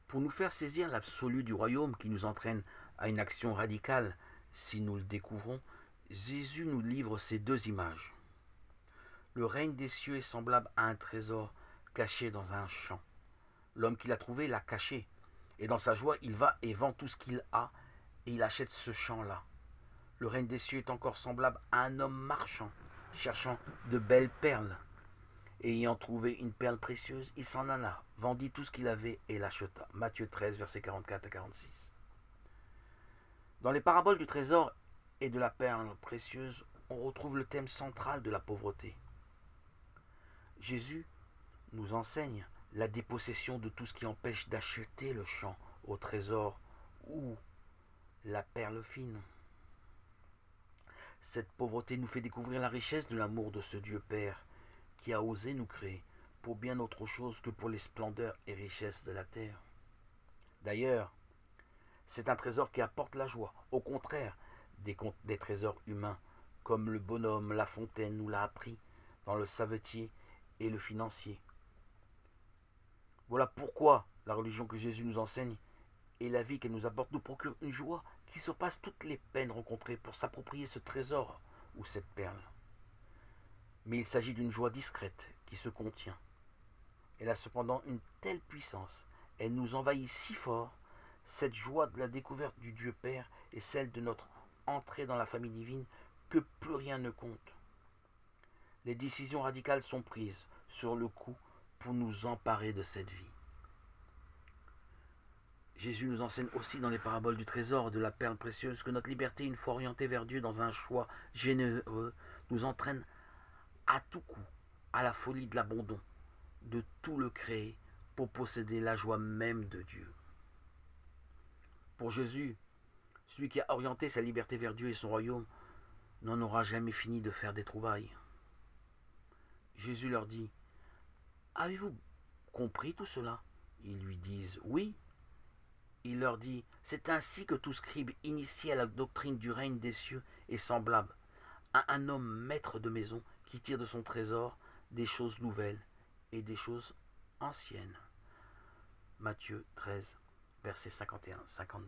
Pour nous faire saisir l'absolu du royaume qui nous entraîne à une action radicale si nous le découvrons, Jésus nous livre ces deux images. Le règne des cieux est semblable à un trésor caché dans un champ. L'homme qui l'a trouvé l'a caché, et dans sa joie, il va et vend tout ce qu'il a, et il achète ce champ-là. Le règne des cieux est encore semblable à un homme marchand, cherchant de belles perles. Et ayant trouvé une perle précieuse, il s'en alla, vendit tout ce qu'il avait et l'acheta. Matthieu 13, versets 44 à 46. Dans les paraboles du trésor et de la perle précieuse, on retrouve le thème central de la pauvreté. Jésus nous enseigne la dépossession de tout ce qui empêche d'acheter le champ au trésor ou la perle fine. Cette pauvreté nous fait découvrir la richesse de l'amour de ce Dieu Père qui a osé nous créer pour bien autre chose que pour les splendeurs et richesses de la terre. D'ailleurs, c'est un trésor qui apporte la joie, au contraire des trésors humains, comme le bonhomme La Fontaine nous l'a appris dans le savetier et le financier. Voilà pourquoi la religion que Jésus nous enseigne et la vie qu'elle nous apporte nous procure une joie qui surpasse toutes les peines rencontrées pour s'approprier ce trésor ou cette perle. Mais il s'agit d'une joie discrète qui se contient. Elle a cependant une telle puissance, elle nous envahit si fort, cette joie de la découverte du Dieu Père et celle de notre entrée dans la famille divine, que plus rien ne compte. Les décisions radicales sont prises sur le coup pour nous emparer de cette vie. Jésus nous enseigne aussi dans les paraboles du trésor et de la perle précieuse que notre liberté, une fois orientée vers Dieu dans un choix généreux, nous entraîne à tout coup à la folie de l'abandon, de tout le créer pour posséder la joie même de Dieu. Pour Jésus, celui qui a orienté sa liberté vers Dieu et son royaume n'en aura jamais fini de faire des trouvailles. Jésus leur dit: avez-vous compris tout cela? Ils lui disent: oui. Il leur dit: c'est ainsi que tout scribe initié à la doctrine du règne des cieux est semblable à un homme maître de maison qui tire de son trésor des choses nouvelles et des choses anciennes. Matthieu 13, versets 51-52.